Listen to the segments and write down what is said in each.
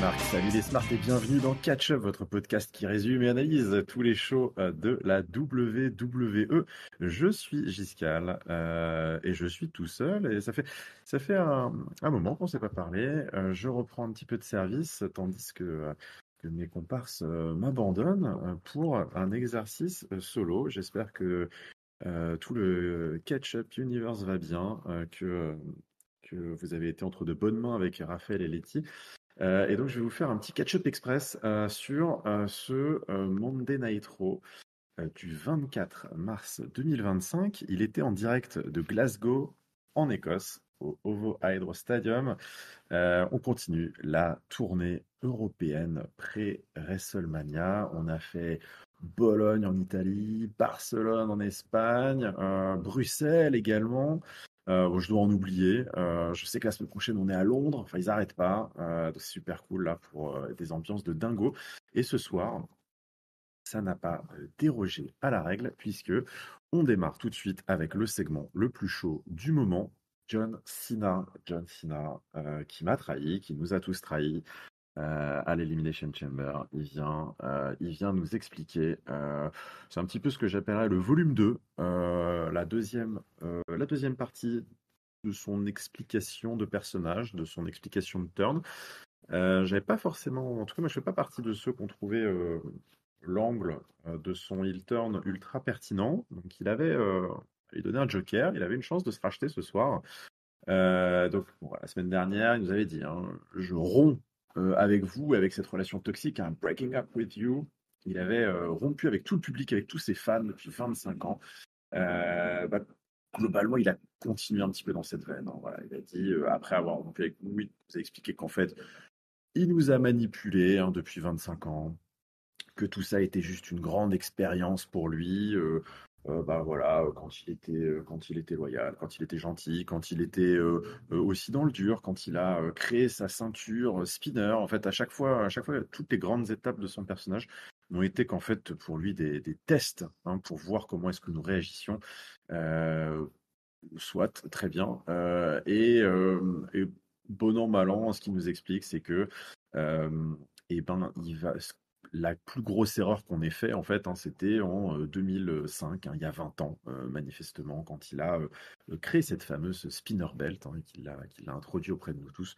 Marc, salut les Smart et bienvenue dans Catch Up, votre podcast qui résume et analyse tous les shows de la WWE. Je suis Giscal et je suis tout seul et ça fait un moment qu'on ne s'est pas parlé. Je reprends un petit peu de service tandis que mes comparses m'abandonnent pour un exercice solo. J'espère que tout le Catch Up Universe va bien, que vous avez été entre de bonnes mains avec Raphaël et Letty. Et donc, je vais vous faire un petit catch-up express sur ce Monday Night Raw du 24 mars 2025. Il était en direct de Glasgow, en Écosse, au OVO Hydro Stadium. On continue la tournée européenne pré-WrestleMania. On a fait Bologne en Italie, Barcelone en Espagne, Bruxelles également. Bon, je dois en oublier. Je sais que la semaine prochaine, on est à Londres. Enfin, ils n'arrêtent pas. Donc c'est super cool là pour des ambiances de dingo. Et ce soir, ça n'a pas dérogé à la règle puisque on démarre tout de suite avec le segment le plus chaud du moment. John Cena, qui m'a trahi, qui nous a tous trahis à l'Elimination Chamber. Il vient nous expliquer. C'est un petit peu ce que j'appellerais le volume 2, la deuxième partie de son explication de personnage, de son explication de turn. J'avais pas forcément, en tout cas, moi je fais pas partie de ceux qui ont trouvé l'angle de son heel turn ultra pertinent. Donc il donnait un joker, il avait une chance de se racheter ce soir. Donc bon, la semaine dernière, il nous avait dit, hein, je romps avec vous, avec cette relation toxique, un breaking up with you. Il avait rompu avec tout le public, avec tous ses fans depuis 25 ans. Bah, globalement, il a continué un petit peu dans cette veine, hein. Voilà, il a dit, après avoir rompu avec nous, il nous a expliqué qu'en fait, il nous a manipulés, hein, depuis 25 ans, que tout ça était juste une grande expérience pour lui. Bah voilà, quand il était loyal, quand il était gentil, quand il était aussi dans le dur, quand il a créé sa ceinture spinner. En fait, à chaque fois, toutes les grandes étapes de son personnage n'ont été qu'en fait pour lui des tests, hein, pour voir comment est-ce que nous réagissions. Euh, Soit, très bien. Et bon an, mal an, ce qu'il nous explique, c'est que eh ben, la plus grosse erreur qu'on ait fait, en fait, hein, c'était en 2005, hein, il y a 20 ans, manifestement, quand il a créé cette fameuse spinner belt, hein, et qu'il l'a introduit auprès de nous tous.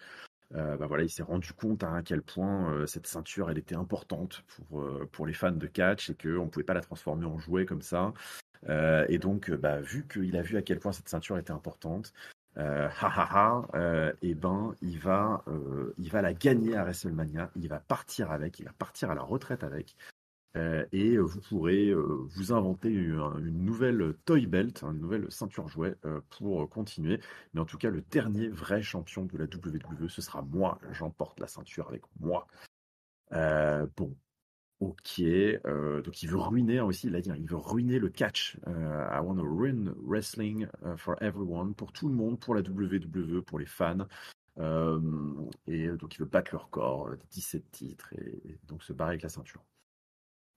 Bah voilà, il s'est rendu compte à quel point cette ceinture, elle était importante pour les fans de catch et qu'on ne pouvait pas la transformer en jouet comme ça. Et donc, bah, vu qu'il a vu à quel point cette ceinture était importante, et ben, il va la gagner à WrestleMania. Il va partir avec, il va partir à la retraite avec. Et vous pourrez vous inventer une nouvelle toy belt, hein, une nouvelle ceinture jouet pour continuer. Mais en tout cas, le dernier vrai champion de la WWE, ce sera moi. J'emporte la ceinture avec moi. Bon, ok, donc il veut ruiner, hein, aussi, il a dit, hein, il veut ruiner le catch. I want to ruin wrestling for everyone, pour tout le monde, pour la WWE, pour les fans. Euh, et donc il veut battre leur corps, 17 titres, et donc se barrer avec la ceinture.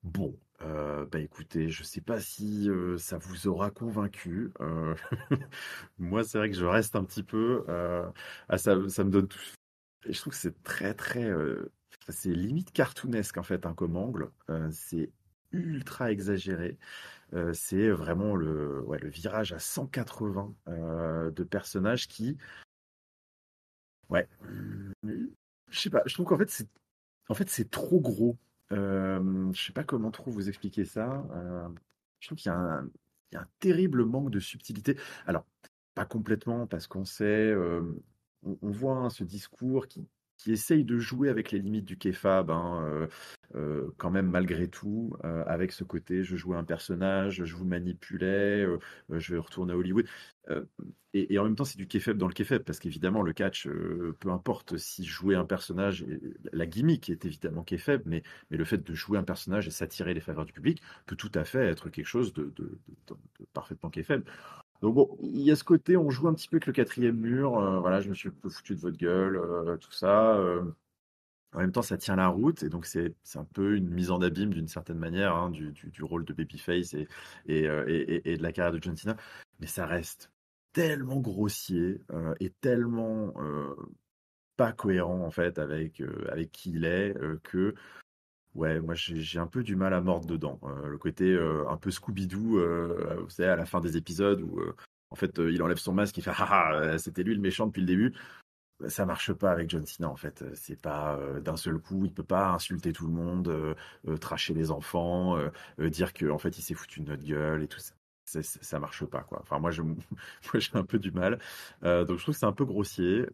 Bon, bah écoutez, je sais pas si ça vous aura convaincu. Moi, c'est vrai que je reste un petit peu. Ça me donne tout. Et je trouve que c'est très très, c'est limite cartoonesque en fait, hein, comme angle. C'est ultra exagéré. C'est vraiment le virage à 180 de personnages qui, ouais, je sais pas. Je trouve qu'en fait c'est trop gros. Je sais pas comment trop vous expliquer ça. Je trouve qu'il y a un terrible manque de subtilité. Alors, pas complètement, parce qu'on sait, on voit, hein, ce discours qui essaye de jouer avec les limites du kayfabe, hein, quand même malgré tout, avec ce côté, je jouais un personnage, je vous manipulais, je vais retourner à Hollywood. Euh, et en même temps, c'est du kayfabe dans le kayfabe, parce qu'évidemment, le catch, peu importe si jouer un personnage, la gimmick est évidemment kayfabe, mais le fait de jouer un personnage et s'attirer les faveurs du public peut tout à fait être quelque chose de parfaitement kayfabe. Donc bon, il y a ce côté, on joue un petit peu avec le quatrième mur, voilà, je me suis un peu foutu de votre gueule, tout ça. En même temps, ça tient la route, et donc c'est un peu une mise en abîme d'une certaine manière, hein, du rôle de Babyface et de la carrière de John Cena. Mais ça reste tellement grossier et tellement pas cohérent en fait avec qui il est, que ouais, moi j'ai un peu du mal à mordre dedans. Le côté un peu Scooby-Doo, vous savez, à la fin des épisodes où en fait il enlève son masque, il fait ah, c'était lui le méchant depuis le début. Ça marche pas avec John Cena en fait. C'est pas d'un seul coup, il peut pas insulter tout le monde, tracher les enfants, dire que en fait il s'est foutu de notre gueule et tout ça. Ça marche pas quoi. Enfin moi moi j'ai un peu du mal. Donc je trouve que c'est un peu grossier.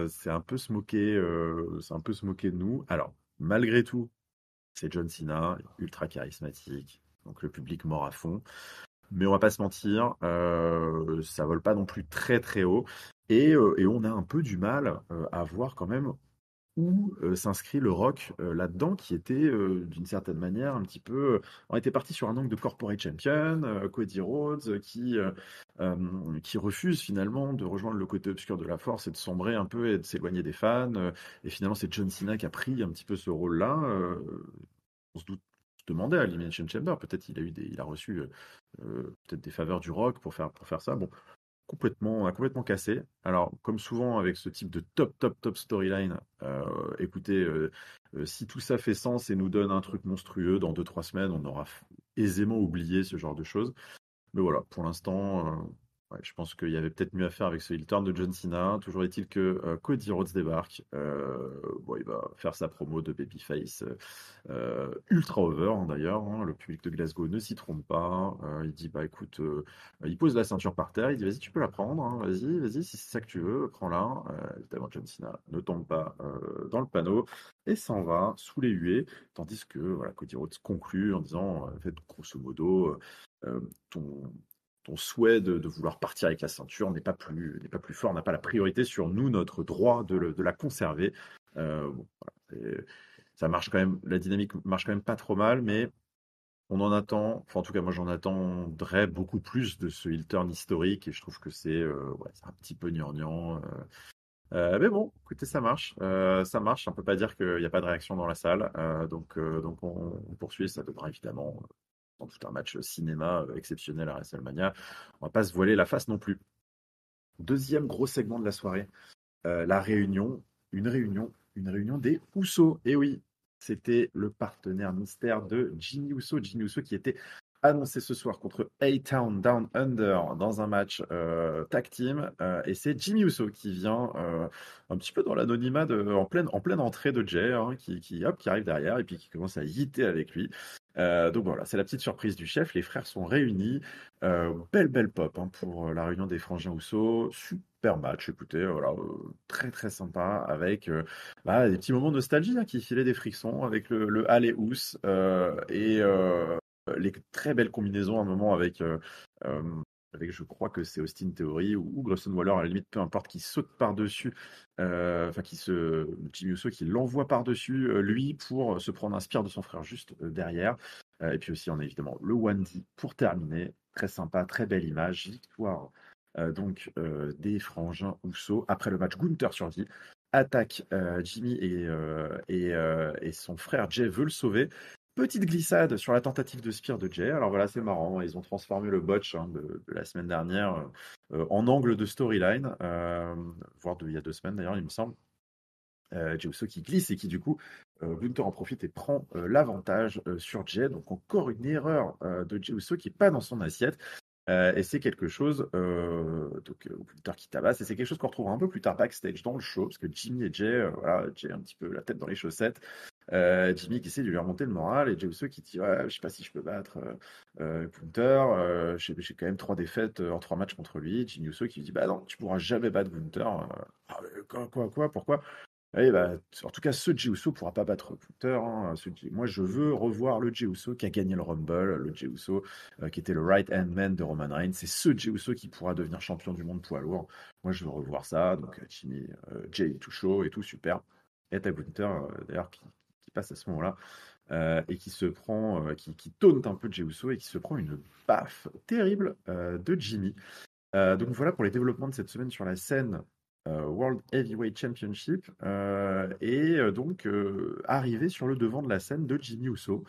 C'est un peu se moquer de nous. Alors malgré tout, c'est John Cena, ultra charismatique. Donc le public mord à fond. Mais on va pas se mentir, ça vole pas non plus très très haut. Et on a un peu du mal à voir quand même où s'inscrit le rock là-dedans, qui était d'une certaine manière un petit peu. On était parti sur un angle de corporate champion, Cody Rhodes, qui refuse finalement de rejoindre le côté obscur de la force et de sombrer un peu et de s'éloigner des fans. Et finalement, c'est John Cena qui a pris un petit peu ce rôle-là. On se doute, se demandait à l'Elimination Chamber, peut-être il a reçu peut-être des faveurs du rock pour faire ça. Bon, complètement cassé. Alors, comme souvent avec ce type de top storyline, écoutez, si tout ça fait sens et nous donne un truc monstrueux, dans 2 3 semaines, on aura aisément oublié ce genre de choses. Mais voilà, pour l'instant, ouais, je pense qu'il y avait peut-être mieux à faire avec ce heel turn de John Cena. Toujours est-il que Cody Rhodes débarque. Bon, il va faire sa promo de Babyface ultra over hein, d'ailleurs. Hein. Le public de Glasgow ne s'y trompe pas. Il dit bah écoute, il pose la ceinture par terre. Il dit vas-y, tu peux la prendre. Hein. Vas-y, si c'est ça que tu veux, prends-la. Évidemment, John Cena ne tombe pas dans le panneau et s'en va sous les huées. Tandis que voilà, Cody Rhodes conclut en disant en fait, grosso modo, ton, ton souhait de vouloir partir avec la ceinture n'est pas plus fort, n'a pas la priorité sur nous, notre droit de la conserver. Bon, voilà, ça marche quand même, la dynamique marche quand même pas trop mal, mais on en attend, enfin en tout cas moi j'en attendrais beaucoup plus de ce heel turn historique et je trouve que ouais, c'est un petit peu gnangnan. Mais bon, écoutez, ça marche. On peut pas dire qu'il n'y a pas de réaction dans la salle, donc on poursuit. Ça donnera évidemment dans tout un match cinéma exceptionnel à WrestleMania. On va pas se voiler la face non plus. Deuxième gros segment de la soirée, la réunion, une réunion des Usos. Et oui, c'était le partenaire mystère de Jimmy Uso. Jimmy Uso qui était annoncé ce soir contre A-Town Down Under dans un match tag team. Et c'est Jimmy Uso qui vient un petit peu dans l'anonymat en pleine entrée de Jay, hein, qui arrive derrière et puis qui commence à yitter avec lui. Donc voilà, c'est la petite surprise du chef. Les frères sont réunis. Belle pop hein, pour la réunion des frangins Uso. Super match, écoutez, voilà, très sympa avec des petits moments de nostalgie hein, qui filaient des frictions avec le Alley Ous les très belles combinaisons à un moment euh, avec je crois que c'est Austin Theory ou Grayson Waller, à la limite, peu importe, qui saute par-dessus, Jimmy Uso qui l'envoie par-dessus lui pour se prendre un spear de son frère juste derrière. Et puis aussi, on a évidemment le 1D pour terminer. Très sympa, très belle image. Victoire des frangins Uso. Après le match, Gunther survit, attaque Jimmy et son frère Jay veut le sauver. Petite glissade sur la tentative de spear de Jay. Alors voilà, c'est marrant. Ils ont transformé le botch hein, de la semaine dernière en angle de storyline, voire il y a 2 semaines d'ailleurs, il me semble. Jey Uso qui glisse et qui du coup Gunther en profite et prend l'avantage sur Jay. Donc encore une erreur de Jey Uso qui n'est pas dans son assiette. Et c'est quelque chose, Gunther qui tabasse, et c'est quelque chose qu'on retrouvera un peu plus tard backstage dans le show, parce que Jimmy et Jay, voilà, Jay un petit peu la tête dans les chaussettes, Jimmy qui essaie de lui remonter le moral, et Jey Uso qui dit ouais, je sais pas si je peux battre Gunther, j'ai quand même 3 défaites en 3 matchs contre lui. Jimmy Uso qui lui dit bah non, tu pourras jamais battre Gunther. Pourquoi? Oui, bah, en tout cas, ce Jey Uso ne pourra pas battre Gunther. Hein, moi, je veux revoir le Jey Uso qui a gagné le Rumble, le Jey Uso qui était le right-hand man de Roman Reigns. C'est ce Jey Uso qui pourra devenir champion du monde poids lourd. Moi, je veux revoir ça. Donc, Jimmy, Jey est tout chaud et tout super. Et t'as Gunther, d'ailleurs, qui passe à ce moment-là et qui se prend, qui taunte un peu Jey Uso et qui se prend une baffe terrible de Jimmy. Donc voilà pour les développements de cette semaine sur la scène World Heavyweight Championship donc arrivé sur le devant de la scène de Jimmy Uso.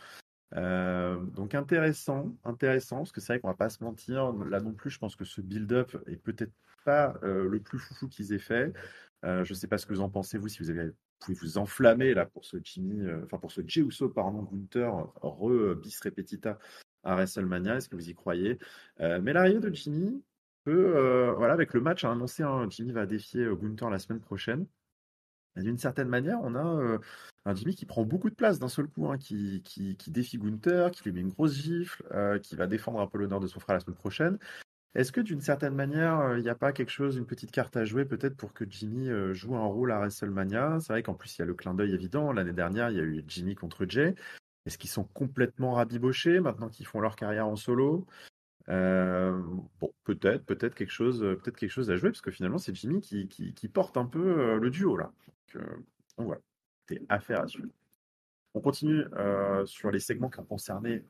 Donc intéressant, parce que c'est vrai qu'on va pas se mentir, là non plus, je pense que ce build-up est peut-être pas le plus foufou qu'ils aient fait. Je ne sais pas ce que vous en pensez, vous, si vous pouvez vous enflammer là pour ce pour ce Jey Uso, pardon, Gunther, bis repetita à WrestleMania. Est-ce que vous y croyez? Mais l'arrivée de Jimmy peut, voilà, avec le match annoncé, hein, Jimmy va défier Gunther la semaine prochaine. Et d'une certaine manière, on a un Jimmy qui prend beaucoup de place d'un seul coup, hein, qui défie Gunther, qui lui met une grosse gifle, qui va défendre un peu l'honneur de son frère la semaine prochaine. Est-ce que d'une certaine manière, il n'y a pas quelque chose, une petite carte à jouer peut-être pour que Jimmy joue un rôle à WrestleMania? C'est vrai qu'en plus, il y a le clin d'œil évident. L'année dernière, il y a eu Jimmy contre Jay. Est-ce qu'ils sont complètement rabibochés maintenant qu'ils font leur carrière en solo? Euh, bon, peut-être quelque chose à jouer, parce que finalement, c'est Jimmy qui porte un peu le duo là. Donc voilà, c'est affaire à suivre. On continue sur les segments qui ont concerné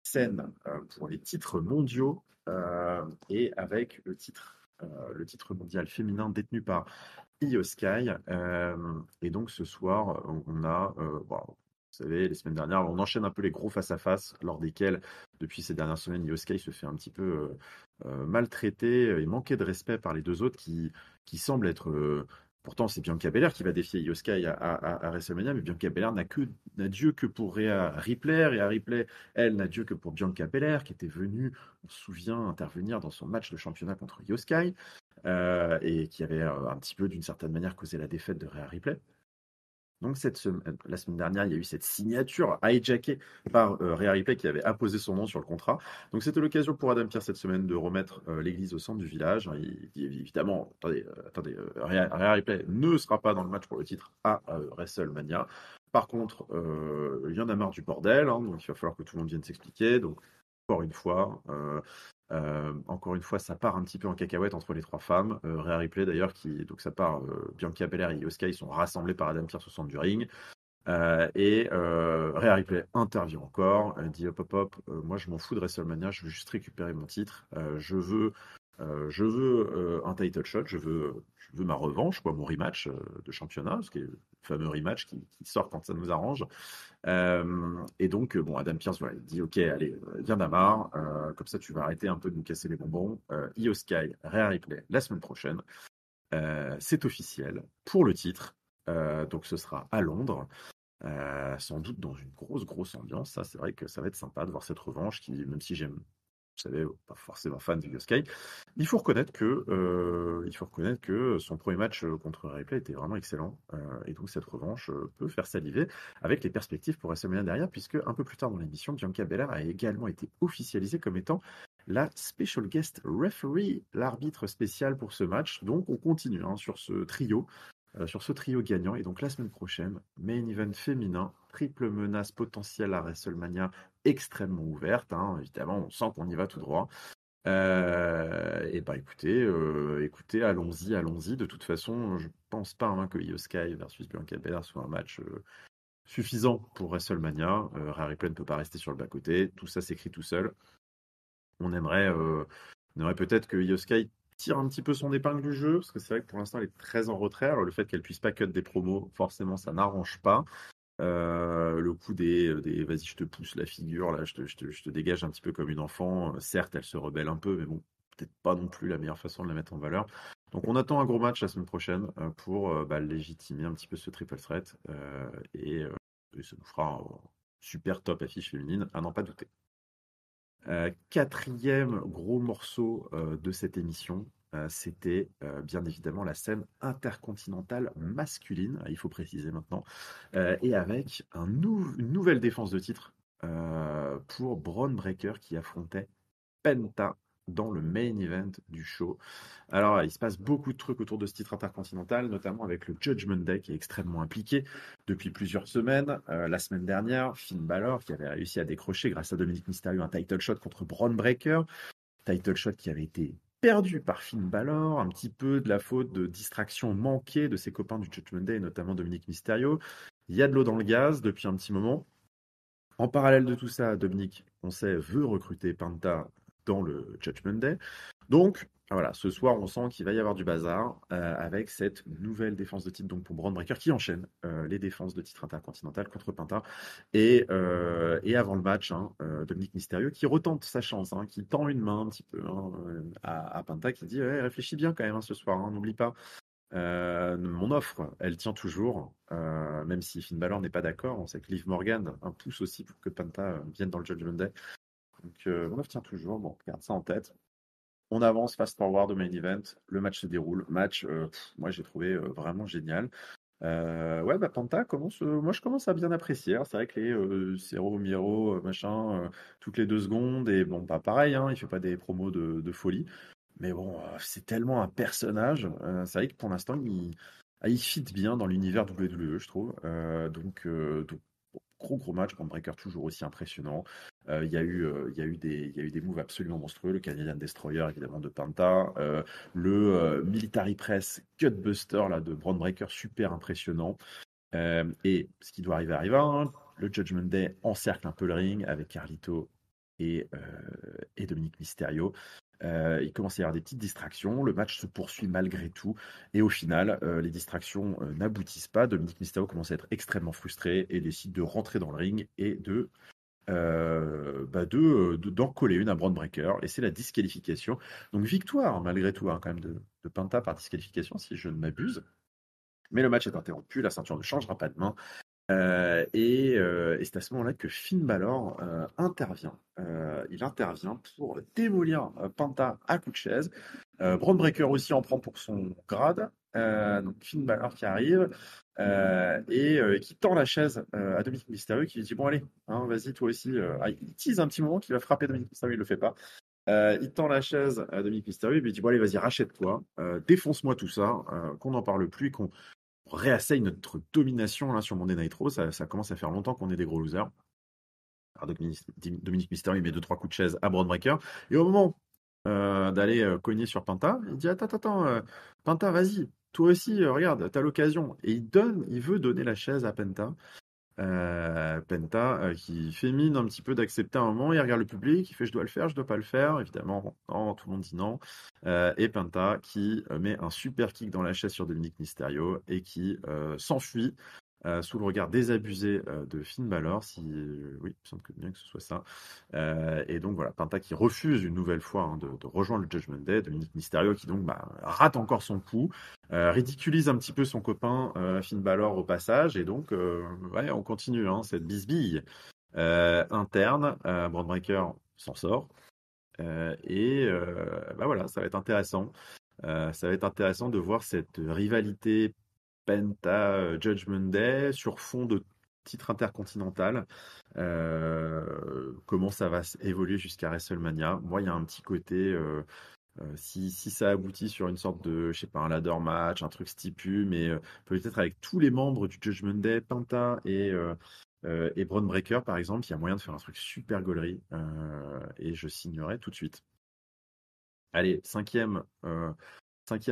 scène pour les titres mondiaux et avec le titre mondial féminin détenu par Io Sky. Et donc ce soir, on a, bon, vous savez, les semaines dernières, on enchaîne un peu les gros face-à-face lors desquels, depuis ces dernières semaines, Io Sky se fait un petit peu maltraiter et manquer de respect par les deux autres qui semblent être. Pourtant, c'est Bianca Belair qui va défier Io Sky à WrestleMania, mais Bianca Belair n'a Dieu que pour Rhea Ripley. Rhea Ripley, elle, n'a Dieu que pour Bianca Belair, qui était venue, on se souvient, intervenir dans son match de championnat contre Io Sky et qui avait un petit peu, d'une certaine manière, causé la défaite de Rhea Ripley. Donc la semaine dernière, il y a eu cette signature hijackée par Rhea Ripley qui avait apposé son nom sur le contrat. Donc c'était l'occasion pour Adam Pearce cette semaine de remettre l'église au centre du village. Il dit évidemment, Rhea Ripley ne sera pas dans le match pour le titre à WrestleMania. Par contre, il y en a marre du bordel, hein, donc il va falloir que tout le monde vienne s'expliquer. Donc encore une fois, ça part un petit peu en cacahuète entre les trois femmes. Rhea Ripley d'ailleurs, donc ça part, Bianca Belair et Io Sky sont rassemblés par Adam Pearce au centre du ring. Rhea Ripley intervient encore, elle dit hop hop hop, moi je m'en fous de WrestleMania, je veux juste récupérer mon titre, je veux un title shot, je veux ma revanche, quoi, mon rematch de championnat, ce qui est le fameux rematch qui sort quand ça nous arrange. Et donc, bon, Adam Pearce, voilà, il dit, ok, allez, viens d'Amar, comme ça tu vas arrêter un peu de nous casser les bonbons. Io Sky, Rhea Ripley, la semaine prochaine. C'est officiel pour le titre. Donc ce sera à Londres, sans doute dans une grosse ambiance. Ça, c'est vrai que ça va être sympa de voir cette revanche qui, même si j'aime, vous savez, pas forcément fan de Io Sky, il faut reconnaître que son premier match contre Ripley était vraiment excellent. Et donc cette revanche peut faire saliver avec les perspectives pour WrestleMania derrière, puisque un peu plus tard dans l'émission, Bianca Belair a également été officialisée comme étant la special guest referee, l'arbitre spécial pour ce match. Donc on continue hein, sur ce trio gagnant. Et donc la semaine prochaine, main event féminin, triple menace potentielle à WrestleMania, extrêmement ouverte. Hein, évidemment, on sent qu'on y va tout droit. Et bah écoutez, allons-y. De toute façon, je pense pas hein, que Io Sky versus Bianca Belair soit un match suffisant pour WrestleMania. Rhea Ripley ne peut pas rester sur le bas-côté. Tout ça s'écrit tout seul. On aimerait peut-être que Io Sky tire un petit peu son épingle du jeu, parce que c'est vrai que pour l'instant, elle est très en retrait. Alors, le fait qu'elle puisse pas cut des promos, forcément, ça n'arrange pas. Le coup des vas-y, je te pousse la figure, là, je te dégage un petit peu comme une enfant. Certes, elle se rebelle un peu, mais bon, peut-être pas non plus la meilleure façon de la mettre en valeur. Donc, on attend un gros match la semaine prochaine pour légitimer un petit peu ce triple threat et ça nous fera un super top affiche féminine, à n'en pas douter. Quatrième gros morceau de cette émission, c'était bien évidemment la scène intercontinentale masculine, il faut préciser maintenant, et avec une nouvelle défense de titre pour Bron Breakker qui affrontait Penta dans le main event du show. Alors, il se passe beaucoup de trucs autour de ce titre intercontinental, notamment avec le Judgment Day qui est extrêmement impliqué depuis plusieurs semaines. La semaine dernière, Finn Balor qui avait réussi à décrocher grâce à Dominic Mysterio un title shot contre Bron Breakker. Title shot qui avait été perdu par Finn Balor, un petit peu de la faute de distraction manquée de ses copains du Judgment Day, notamment Dominic Mysterio. Il y a de l'eau dans le gaz depuis un petit moment. En parallèle de tout ça, Dominic, on sait, veut recruter Penta dans le Judgment Day. Donc, voilà, ce soir, on sent qu'il va y avoir du bazar avec cette nouvelle défense de titre donc pour Bron Breakker qui enchaîne les défenses de titre intercontinental contre Penta. Et avant le match, hein, Dominic Mysterio qui retente sa chance, hein, qui tend une main un petit peu hein, à Penta, qui dit ouais, réfléchis bien quand même hein, ce soir, hein, n'oublie pas. Mon offre, elle tient toujours, même si Finn Balor n'est pas d'accord. On sait que Liv Morgan un pouce aussi pour que Penta vienne dans le Judgment Day. Donc mon offre tient toujours. Bon, garde ça en tête. On avance fast forward au main event. Le match se déroule. Match, moi j'ai trouvé vraiment génial. Ouais, bah Penta moi je commence à bien apprécier. Alors, c'est vrai que les Cero Miro, machin, toutes les 2 secondes, et bon, pas pareil, hein, il fait pas des promos de folie. Mais bon, c'est tellement un personnage. C'est vrai que pour l'instant, il fit bien dans l'univers WWE, je trouve. Donc, gros match, Bron Breakker toujours aussi impressionnant. Il y a eu des moves absolument monstrueux. Le Canadian Destroyer, évidemment, de Penta. Le Military Press Cutbuster là, de Bron Breakker, super impressionnant. Et ce qui doit arriver arriva. Hein. Le Judgment Day encercle un peu le ring avec Carlito et Dominique Mysterio. Il commence à y avoir des petites distractions. Le match se poursuit malgré tout. Et au final, les distractions n'aboutissent pas. Dominique Mysterio commence à être extrêmement frustré et décide de rentrer dans le ring et d'en coller une à Bron Breakker. Et c'est la disqualification. Donc victoire malgré tout, hein, quand même, de Penta par disqualification, si je ne m'abuse. Mais le match est interrompu, la ceinture ne changera pas de main. Et c'est à ce moment-là que Finn Balor intervient. Il intervient pour démolir Penta à coups de chaise. Bron Breakker aussi en prend pour son grade. Donc Finn Balor qui arrive et qui tend la chaise à Dominique Mysterio, qui lui dit bon allez, hein, vas-y toi aussi. Il tease un petit moment qu'il va frapper Dominique Mysterio, il le fait pas. Il tend la chaise à Dominique Mysterio et lui dit bon allez vas-y rachète-toi, défonce-moi tout ça, qu'on n'en parle plus, qu'on réessaye notre domination là sur Monday Night Raw. Ça commence à faire longtemps qu'on est des gros losers. Alors Dominique Mysterio il met 2-3 coups de chaise à Braun Breaker. Et au moment d'aller cogner sur Penta, il dit attends, Penta, vas-y, toi aussi, regarde, t'as l'occasion. Et il veut donner la chaise à Penta. Penta qui fait mine un petit peu d'accepter un moment, il regarde le public, il fait je dois le faire, je dois pas le faire, évidemment, bon, non, tout le monde dit non. Et Penta qui met un super kick dans la chaise sur Dominique Mysterio et qui s'enfuit sous le regard désabusé de Finn Balor, oui, il me semble bien que ce soit ça. Et donc voilà, Penta qui refuse une nouvelle fois hein, de rejoindre le Judgment Day, Dominique Mysterio qui donc rate encore son coup, ridiculise un petit peu son copain Finn Balor au passage, et donc ouais, on continue hein, cette bisbille interne. Braun Breaker s'en sort, voilà, ça va être intéressant. Ça va être intéressant de voir cette rivalité Penta Judgment Day sur fond de titre intercontinental. Comment ça va évoluer jusqu'à WrestleMania. Moi, il y a un petit côté, si ça aboutit sur une sorte de, je sais pas, un ladder match, un truc stipu, mais peut-être avec tous les membres du Judgment Day, Penta et Braun Breaker, par exemple, il y a moyen de faire un truc super gaulerie, et je signerai tout de suite. Allez, cinquième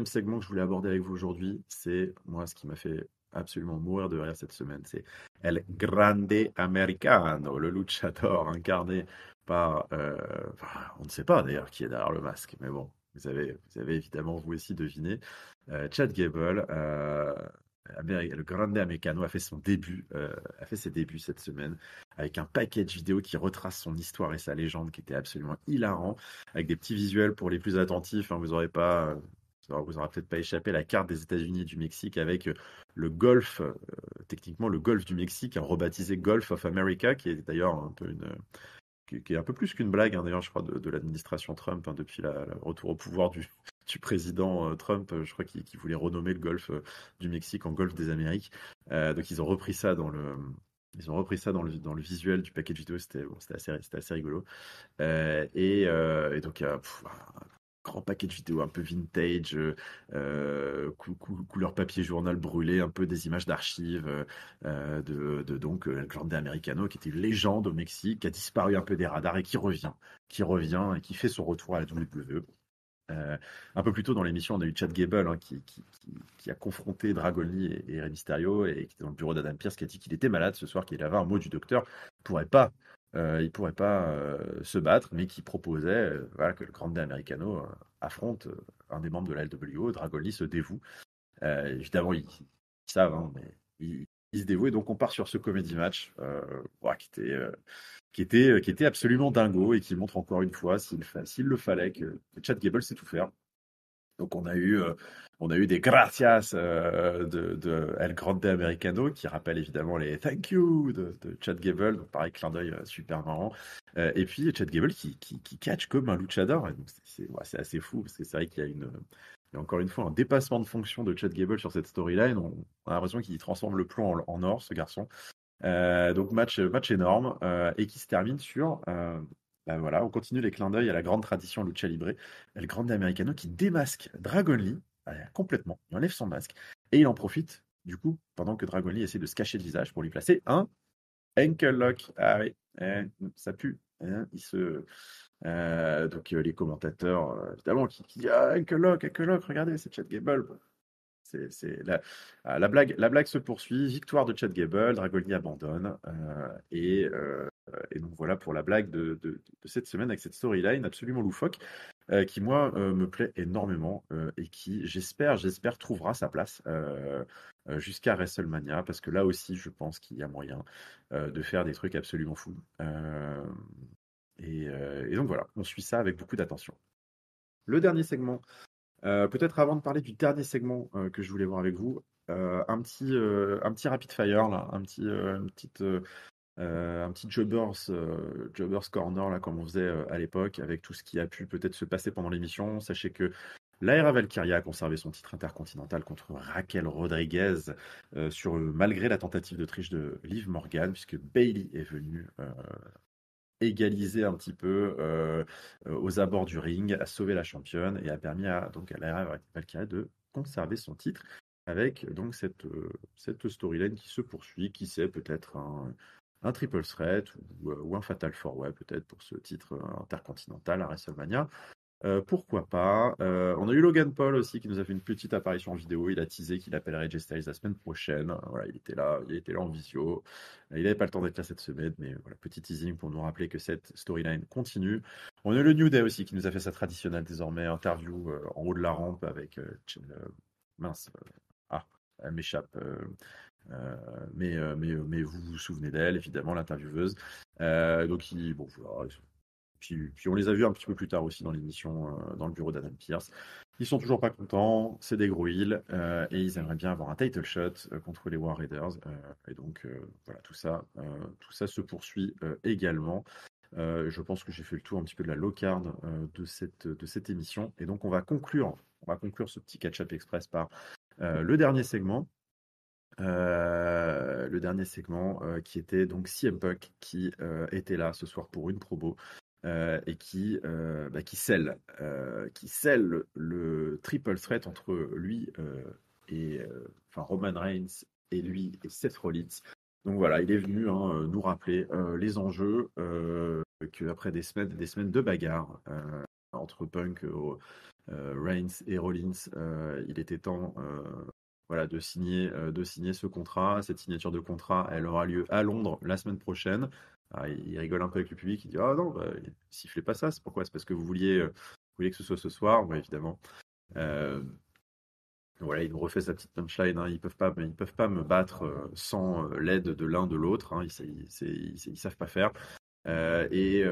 segment que je voulais aborder avec vous aujourd'hui, c'est moi ce qui m'a fait absolument mourir de rire cette semaine, c'est El Grande Americano, le luchador incarné par, on ne sait pas d'ailleurs qui est derrière le masque, mais bon, vous avez évidemment vous aussi deviné. Chad Gable, le Grande Americano a fait ses débuts cette semaine avec un package vidéo qui retrace son histoire et sa légende qui était absolument hilarant, avec des petits visuels pour les plus attentifs. Hein, vous aurez pas vous aura peut-être pas échappé la carte des États-Unis et du Mexique avec le golfe, techniquement le golfe du Mexique, rebaptisé Gulf of America, qui est d'ailleurs un peu qui est un peu plus qu'une blague, hein, d'ailleurs, je crois, de l'administration Trump, hein, depuis le retour au pouvoir du président Trump. Je crois qu'il voulait renommer le golfe du Mexique en golfe des Amériques. Donc ils ont repris ça dans le visuel du package vidéo. C'était assez rigolo. Et donc, grand paquet de vidéos un peu vintage, couleur papier journal brûlé, un peu des images d'archives donc El Grande Americano, qui était une légende au Mexique, qui a disparu un peu des radars et qui revient et qui fait son retour à la WWE. Un peu plus tôt dans l'émission, on a eu Chad Gable hein, qui a confronté Dragon Lee et Rey Mysterio et qui était dans le bureau d'Adam Pearce, qui a dit qu'il était malade ce soir, qu'il avait un mot du docteur, il pourrait pas se battre, mais qui proposait voilà, que le Grande Americano affronte un des membres de la LWO. Dragon Lee se dévoue. Évidemment, ils savent, hein, mais ils se dévouent. Et donc, on part sur ce comedy match voilà, qui était absolument dingo et qui montre encore une fois, s'il le fallait, que Chad Gable sait tout faire. Donc on a eu des gracias de El Grande Americano qui rappellent évidemment les thank you de Chad Gable. Donc pareil, clin d'œil super marrant. Et puis Chad Gable qui catch comme un luchador. Et donc ouais, c'est assez fou parce que c'est vrai qu'il y a il y a encore une fois un dépassement de fonction de Chad Gable sur cette storyline. On a l'impression qu'il transforme le plomb en or, ce garçon. Donc match énorme et qui se termine sur bah voilà, on continue les clins d'œil à la grande tradition Lucha Libre. El Grande Americano qui démasque Dragon Lee complètement, il enlève son masque et il en profite du coup pendant que Dragon Lee essaie de se cacher le visage pour lui placer un ankle lock. Ah oui, ça pue. Donc les commentateurs évidemment qui disent ah, ankle lock, regardez c'est Chad Gable. La blague se poursuit, victoire de Chad Gable, Dragoni abandonne, et donc voilà pour la blague de cette semaine avec cette storyline absolument loufoque, qui moi me plaît énormément et qui j'espère trouvera sa place jusqu'à WrestleMania, parce que là aussi je pense qu'il y a moyen de faire des trucs absolument fous. Et donc voilà, on suit ça avec beaucoup d'attention. Le dernier segment. Peut-être avant de parler du dernier segment que je voulais voir avec vous, un petit rapid fire là, un petit jobbers corner là comme on faisait à l'époque avec tout ce qui a pu peut-être se passer pendant l'émission. Sachez que Lyra Valkyria a conservé son titre intercontinental contre Raquel Rodriguez malgré la tentative de triche de Liv Morgan, puisque Bayley est venue égalisé un petit peu aux abords du ring, a sauvé la championne et a permis donc à Lyra Valkyria de conserver son titre avec donc cette storyline qui se poursuit, qui sait peut-être un triple threat ou un fatal four way peut-être pour ce titre intercontinental à WrestleMania. Pourquoi pas. On a eu Logan Paul aussi qui nous a fait une petite apparition en vidéo. Il a teasé qu'il appellerait Jay Styles la semaine prochaine. Voilà, il était là en visio. Il n'avait pas le temps d'être là cette semaine, mais voilà, petit teasing pour nous rappeler que cette storyline continue. On a le New Day aussi qui nous a fait sa traditionnelle désormais interview en haut de la rampe avec mince. Elle m'échappe. Mais vous vous souvenez d'elle, évidemment, l'intervieweuse. Bon, voilà, puis on les a vus un petit peu plus tard aussi dans l'émission, dans le bureau d'Adam Pierce. Ils sont toujours pas contents, c'est des gros heels, et ils aimeraient bien avoir un title shot contre les War Raiders. Et donc voilà, tout ça se poursuit également. Je pense que j'ai fait le tour un petit peu de la low card de cette émission. Et donc on va conclure ce petit catch-up express par le dernier segment. Qui était donc CM Punk qui était là ce soir pour une promo et qui scelle le triple threat entre lui enfin Roman Reigns et lui et Seth Rollins. Donc voilà, il est venu nous rappeler les enjeux qu'après des semaines de bagarre entre Punk, Reigns et Rollins, il était temps voilà, de signer ce contrat. Cette signature de contrat, elle aura lieu à Londres la semaine prochaine. Alors, il rigole un peu avec le public, il dit ah non, bah, sifflez pas ça, c'est pourquoi? C'est parce que vous vouliez que ce soit ce soir, ouais, évidemment. Euh, voilà, il nous refait sa petite punchline, hein. Ils peuvent pas me battre sans l'aide de l'un de l'autre, hein. Ils savent pas faire. Et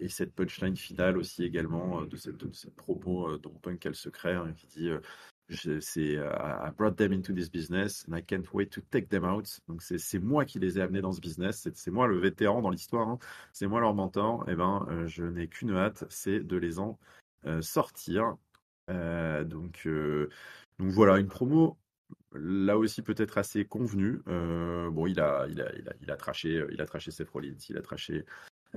cette punchline finale aussi également de cette promo dont Punk a le secret, hein, qui dit I brought them into this business and I can't wait to take them out. Donc c'est moi qui les ai amenés dans ce business, c'est moi le vétéran dans l'histoire, hein. C'est moi leur mentor. Et ben je n'ai qu'une hâte, c'est de les en sortir. Donc voilà, une promo là aussi peut-être assez convenue. Bon, il a traché Seth Rollins, il a traché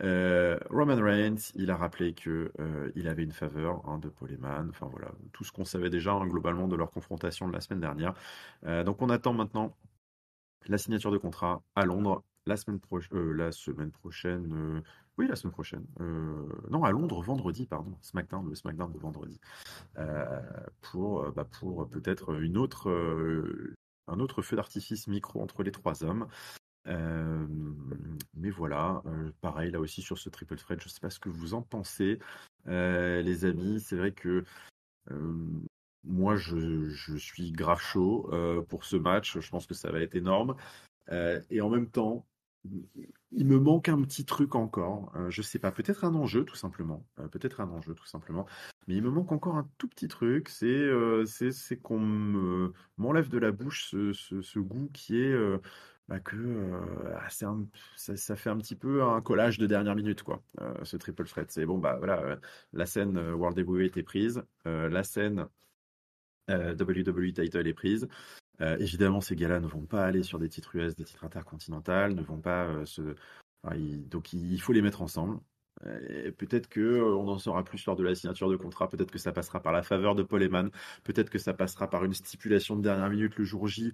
Roman Reigns, il a rappelé que il avait une faveur de Paul Heyman. Enfin voilà, tout ce qu'on savait déjà globalement de leur confrontation de la semaine dernière. Donc on attend maintenant la signature de contrat à Londres la semaine prochaine. Oui, la semaine prochaine. Non, à Londres vendredi, pardon. Le SmackDown de vendredi. Pour peut-être un autre feu d'artifice micro entre les trois hommes. Mais voilà, pareil là aussi sur ce triple threat, je ne sais pas ce que vous en pensez, les amis. C'est vrai que moi je suis grave chaud pour ce match. Je pense que ça va être énorme. Et en même temps, Il me manque un petit truc encore. Je sais pas, peut-être un enjeu tout simplement. Peut-être un enjeu tout simplement. Mais il me manque encore un tout petit truc. C'est qu'on m'enlève de la bouche ce goût qui est bah, que ça fait un petit peu un collage de dernière minute quoi. Ce triple threat. C'est bon bah voilà, la scène World Heavyweight est prise, la scène WWE Title est prise. Évidemment, ces gars-là ne vont pas aller sur des titres US, des titres intercontinentales, ne vont pas enfin, donc il faut les mettre ensemble. Et peut-être que on en saura plus lors de la signature de contrat. Peut-être que ça passera par la faveur de Paul Heyman. Peut-être que ça passera par une stipulation de dernière minute le jour J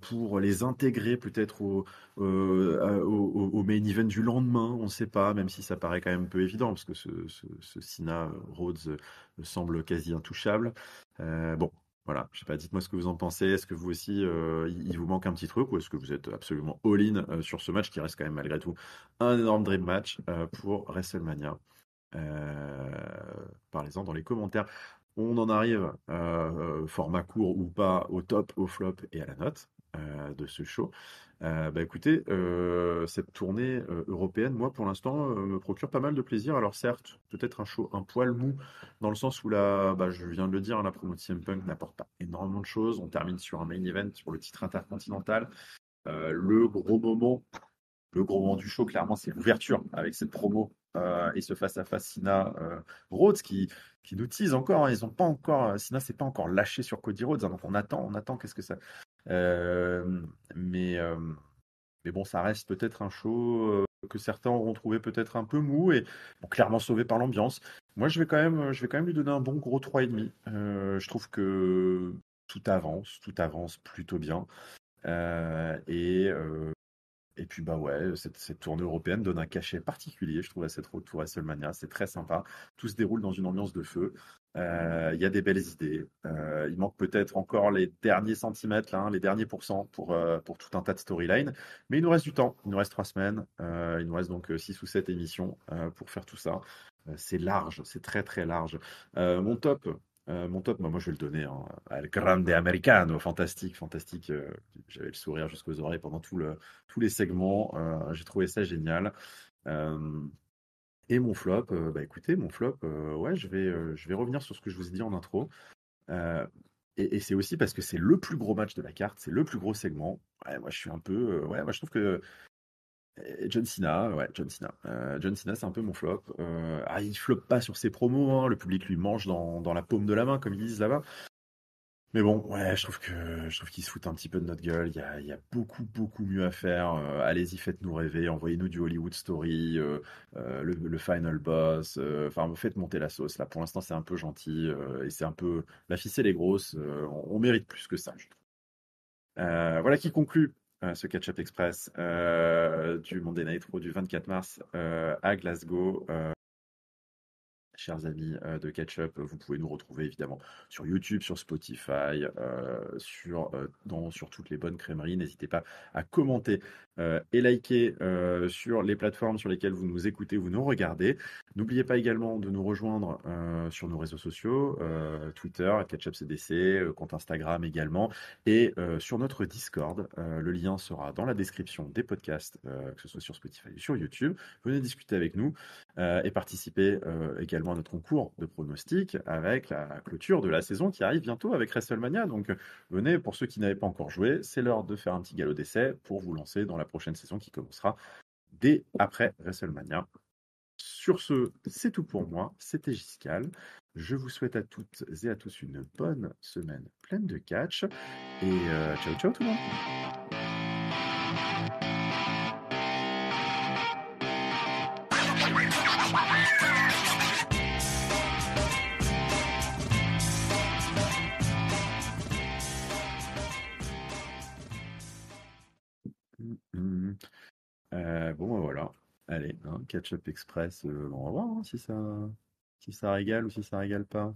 pour les intégrer peut-être au main event du lendemain. On ne sait pas, même si ça paraît quand même peu évident parce que ce Cena Rhodes semble quasi intouchable. Bon, voilà, je sais pas, dites-moi ce que vous en pensez. Est-ce que vous aussi, il vous manque un petit truc ou est-ce que vous êtes absolument all-in sur ce match qui reste quand même malgré tout un énorme dream match pour WrestleMania? Parlez-en dans les commentaires. On en arrive, format court ou pas, au top, au flop et à la note de ce show. Bah écoutez, cette tournée européenne, moi pour l'instant, me procure pas mal de plaisir. Alors certes, peut-être un show un poil mou, dans le sens où bah, je viens de le dire, la promo de CM Punk n'apporte pas énormément de choses. On termine sur un main event, sur le titre intercontinental. Le gros moment le gros moment du show, clairement, c'est l'ouverture avec cette promo et ce face-à-face Sina Rhodes qui nous tease encore. Hein. Ils ont pas encore, Sina s'est pas encore lâché sur Cody Rhodes, hein, donc on attend. Qu'est-ce que ça euh, mais, euh, mais bon, ça reste peut-être un show que certains auront trouvé peut-être un peu mou et bon, clairement sauvé par l'ambiance. Moi, je vais quand même lui donner un bon gros 3,5. Je trouve que tout avance plutôt bien. Euh, et, euh, et puis bah ouais, cette tournée européenne donne un cachet particulier, je trouve, à cette Road to WrestleMania. C'est très sympa. Tout se déroule dans une ambiance de feu. Il y a des belles idées. Il manque peut-être encore les derniers centimètres, là, hein, les derniers pourcents pour tout un tas de storylines. Mais il nous reste du temps. Il nous reste 3 semaines. Il nous reste donc 6 ou 7 émissions pour faire tout ça. C'est large, c'est très très large. Mon top, moi je vais le donner hein, à El Grande Americano, fantastique, fantastique. J'avais le sourire jusqu'aux oreilles pendant tous les segments. J'ai trouvé ça génial. Euh, et mon flop, bah écoutez, mon flop, ouais, je vais revenir sur ce que je vous ai dit en intro. Euh, et c'est aussi parce que c'est le plus gros match de la carte, c'est le plus gros segment. Ouais, moi je suis un peu, ouais, moi je trouve que John Cena, ouais, John Cena. John Cena, c'est un peu mon flop. Il floppe pas sur ses promos, hein, le public lui mange dans la paume de la main, comme ils disent là-bas. Mais bon, ouais, je trouve qu'ils se foutent un petit peu de notre gueule. Il y a beaucoup mieux à faire. Allez-y, faites-nous rêver. Envoyez-nous du Hollywood Story, le Final Boss. Enfin, faites monter la sauce. Là, pour l'instant, c'est un peu gentil et c'est un peu la ficelle est grosse. On mérite plus que ça, je trouve. Voilà qui conclut ce Catch-up Express du Monday Night Raw du 24 mars à Glasgow. Chers amis de Catch-up, vous pouvez nous retrouver évidemment sur YouTube, sur Spotify, sur toutes les bonnes crèmeries. N'hésitez pas à commenter et liker sur les plateformes sur lesquelles vous nous écoutez, vous nous regardez. N'oubliez pas également de nous rejoindre sur nos réseaux sociaux, Twitter, CatchUpCDC, compte Instagram également, et sur notre Discord. Le lien sera dans la description des podcasts, que ce soit sur Spotify ou sur YouTube. Venez discuter avec nous et participer également à notre concours de pronostics avec la clôture de la saison qui arrive bientôt avec WrestleMania. Donc venez, pour ceux qui n'avaient pas encore joué, c'est l'heure de faire un petit galop d'essai pour vous lancer dans la prochaine saison qui commencera dès après WrestleMania. Sur ce, c'est tout pour moi. C'était Giscal. Je vous souhaite à toutes et à tous une bonne semaine pleine de catch. Et ciao ciao tout le monde. Mhm. Bon, bah, voilà. Allez, hein, Catch-up Express, on va voir hein, si ça régale ou si ça régale pas.